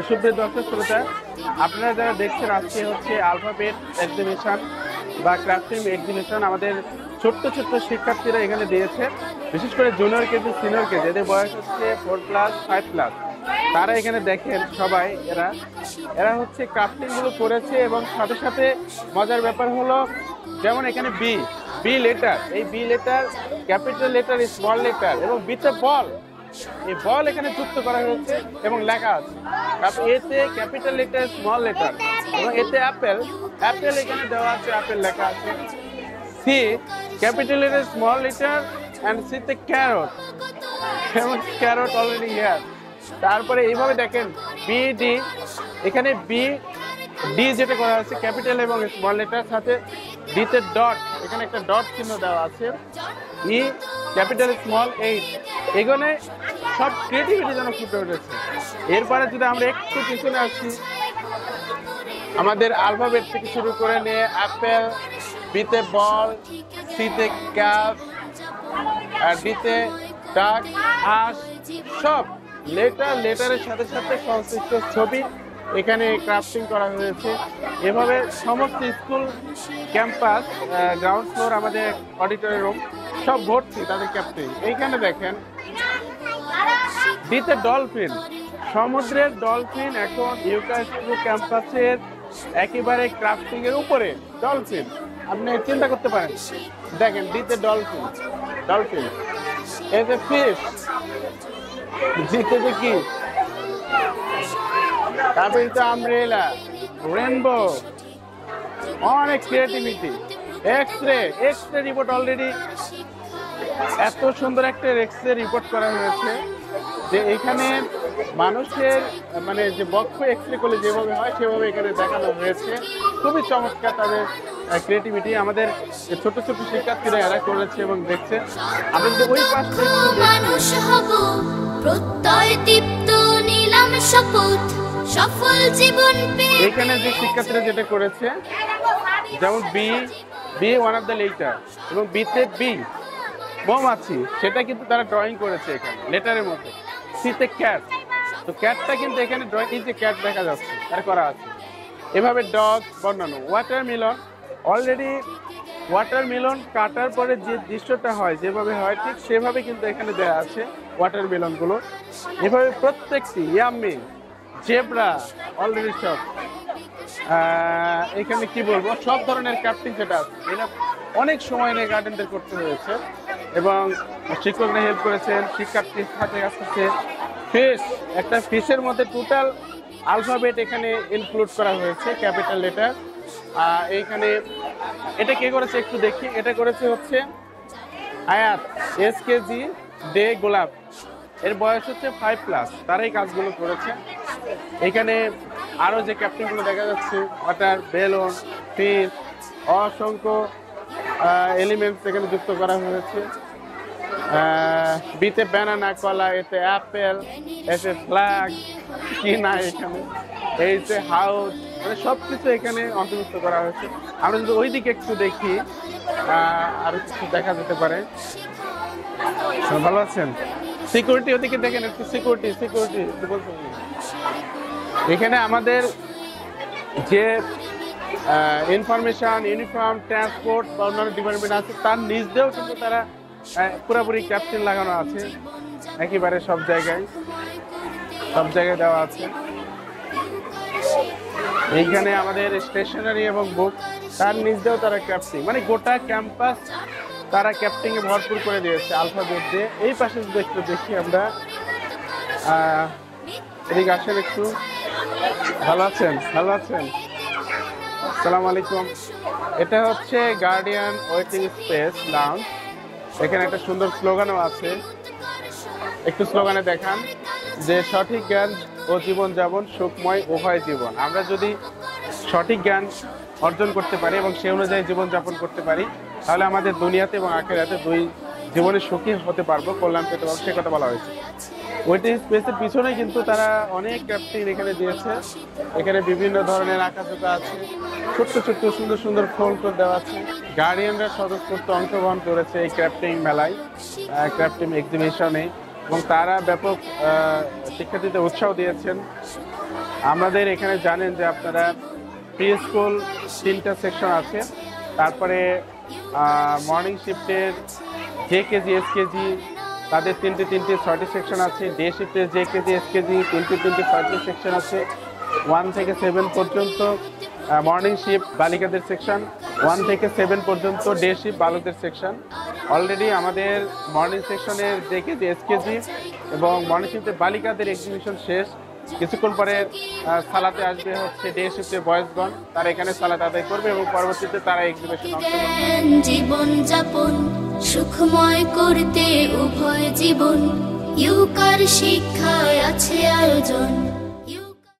সুপ্রিয় দর্শক শ্রোতা, আপনারা যারা দেখছেন, আজকে হচ্ছে আলফাবেট এক্সিবিশন বা ক্রাফটিং এক্সিবিশন। আমাদের ছোট্ট ছোট্ট শিক্ষার্থীরা এখানে দিয়েছে, বিশেষ করে জুনিয়র কেজি, সিনিয়র কেজি, এদের বয়স হচ্ছে 4+, 5+। তারা এখানে দেখেন সবাই, এরা হচ্ছে ক্রাফটিং গুলো করেছে। এবং সাথে সাথে মজার ব্যাপার হলো, যেমন এখানে বি লেটার, এই B letter, capital letter, small letter এবং বিতে বল, এই বল এখানে যুক্ত করা হয়েছে এবং লেখা আছে। এতে ক্যাপিটাল লেটার, স্মল লেটার এবং এতে অ্যাপেল এখানে দেওয়া আছে, অ্যাপেল লেখা আছে। C capital letter, small letter and সিতে ক্যারট এবং ক্যারট অলরেডি হিয়ার। তারপরে এইভাবে দেখেন ডি, এখানে ডি যেটা করা আছে ক্যাপিটাল এবং স্মল লেটার, সাথে ডিতে ডট, এখানে একটা ডট চিহ্ন দেওয়া আছে। ই ক্যাপিটাল, স্মল, এইট। এখানে সব ক্রিয়েটিভিটি যেন ফুটে উঠেছে। এরপরে যদি আমরা একটু পিছনে আসি, আমাদের আলফাবেট থেকে শুরু করে নিয়ে অ্যাপেল, বিতে বল, সিতে ক্যাপ, আর ডিতে ডাক, হাঁস, সব লেটারের সাথে সাথে সংশ্লিষ্ট ছবি এখানে ক্রাফটিং করা হয়েছে। এভাবে সমস্ত স্কুল ক্যাম্পাস, গ্রাউন্ড ফ্লোর, আমাদের অডিটোরিয়াম সব ভর্তি তাদের ক্রাফটিং। এইখানে দেখেন ডিতে ডলফিন, সমুদ্রের ডলফিন এখন ইউকা স্কুল ক্যাম্পাসের একেবারে ক্রাফটিং এর উপরে ডলফিন, আপনি চিন্তা করতে পারেন। দেখেন ডিতে ডলফিন, এজ এ ফিশ, জিতে কি, তারপরে আমব্রেলা, রেনবো, অনেক creativity. X ray report, already এত সুন্দর একটা এক্স রে রিপোর্ট করা হয়েছে যে এখানে মানুষের মানে যে বক্ষ এক্স রে করলে যেভাবে হয় সেভাবে এখানে দেখানো হয়েছে। খুবই চমৎকার তাদের ক্রিয়েটিভিটি। আমাদের ছোট ছোট শিক্ষার্থীরা এরা করেছে এবং দেখছে। আমরা যদি ওই পাশে এখানে যে শিক্ষার্থীরা যেটা করেছে, যেমন B one of the letter এবং বিতে বি মৌমাছি, সেটা কিন্তু তারা ড্রয়িং করেছে এখানে লেটারের মধ্যে। সিতে ক্যাট, তো ক্যাটটা কিন্তু এখানে ড্রয়িং, যে ক্যাট দেখা যাচ্ছে তার করা আছে। এভাবে ডগ বর্ণানো। ওয়াটারমেলন, অলরেডি ওয়াটারমেলন কাটার পরে যে দৃশ্যটা হয়, যেভাবে হয় ঠিক সেভাবে কিন্তু এখানে দেওয়া আছে ওয়াটারমেলনগুলো। এভাবে প্রত্যেকটি ইয়াম্মি, জেব্রা, অলরেডি সব এখানে কি বলবো, সব ধরনের ক্রাফটিং যেটা আছে এটা অনেক সময় নিয়ে গার্ডেনদের করতে হয়েছে এবং শিক্ষকরা হেল্প করেছেন, শিক্ষার্থীর সাথে কাছে। ফিশ, একটা ফিশের মধ্যে টোটাল আলফাবেট এখানে ইনক্লুড করা হয়েছে, ক্যাপিটাল লেটার। এইখানে এটা কে করেছে একটু দেখি, এটা করেছে হচ্ছে আয়াত, SKG ডে গোলাপ, এর বয়স হচ্ছে 5+, তারাই কাজগুলো করেছে। এখানে আরো যে ক্যাপ্টেনগুলো দেখা যাচ্ছে, ওয়াটার, বেলুন, ফিশ, অসংখ্য এলিমেন্টস এখানে যুক্ত করা হয়েছে। বিতে ব্যানানা, কলা, এতে অ্যাপেল, এতে ফ্ল্যাগ, কি না এখানে, এইতে হাউস, মানে সবকিছু এখানে অন্তর্ভুক্ত করা হয়েছে। আমরা যদি ওই দিকে একটু দেখি, আরো কিছু দেখা যেতে পারে। ভালো আছেন? সিকিউরিটি ওদিকে দেখেন একটু, সিকিউরিটি এখানে আমাদের যে ইনফরমেশন, ইউনিফর্ম, ট্রান্সপোর্ট বা অন্যান্য ডিপার্টমেন্ট আছে, তার নিজ দিয়েও কিন্তু তারা পুরোপুরি ক্যাপশন লাগানো আছে একেবারে সব জায়গায় দেওয়া আছে। এইখানে আমাদের স্টেশনারি এবং বুক, তার নিজ দিয়েও তারা ক্যাপটিং, মানে গোটা ক্যাম্পাস তারা ক্যাপটিং এ ভরপুর করে দিয়েছে আলফাবেট দিয়ে। এই পাশে যদি একটু দেখি আমরা, এদিকে আসেন একটু। ভালো আছেন? আসসালামু আলাইকুম। এটা হচ্ছে গার্ডিয়ান ওয়েটিং স্পেস লাউঞ্জ। এখানে একটা সুন্দর স্লোগানও আছে, একটু স্লোগানে দেখান যে সঠিক জ্ঞান ও জীবনযাপন সুখময় উভয় জীবন। আমরা যদি সঠিক জ্ঞান অর্জন করতে পারি এবং সে অনুযায়ী জীবনযাপন করতে পারি, তাহলে আমাদের দুনিয়াতে এবং আখিরাতে দুই জীবনে সুখী হতে পারবো, কল্যাণ পেতে পারবো, সে কথা বলা হয়েছে। ওয়েটিং স্পেসের পিছনে কিন্তু তারা অনেক ক্রাফটিং এখানে দিয়েছে। এখানে বিভিন্ন ধরনের আঁকাঝোঁকা আছে, ছোট্ট সুন্দর সুন্দর ফুল দেওয়া আছে। গার্ডিয়ানরা স্বতঃস্ফূর্ত অংশগ্রহণ করেছে এই ক্রাফটিং মেলায়, ক্রাফটিং এক্সিবিশনে, এবং তারা ব্যাপক শিক্ষার্থীদের উৎসাহ দিয়েছেন। আমাদের এখানে জানেন যে আপনারা প্রি স্কুল 3টা সেকশন আছে, তারপরে মর্নিং শিফটের JKG SKG তাদের 3টে 6টি সেকশন আছে। ডে শিফটের JKG SKG 3টে 6টি সেকশন আছে। 1 থেকে 7 পর্যন্ত মর্নিং শিফট বালিকাদের সেকশন, 1 থেকে 7 পর্যন্ত ডে শিফট বালকদের সেকশন। অলরেডি আমাদের মর্নিং সেকশনের JKG SKG এবং মর্নিং শিফটের বালিকাদের এক্সিবিশন শেষ। কিছুক্ষণ পরে সালাতে আসবে হচ্ছে ডে শিফটের বয়েজগণ, তারা এখানে সালাত আদায় করবে এবং পরবর্তীতে তারা এক্সিবিশন জীবন যাপন সুখময় করতে উভয় জীবন ইউকার শিক্ষায় আছে আয়োজন।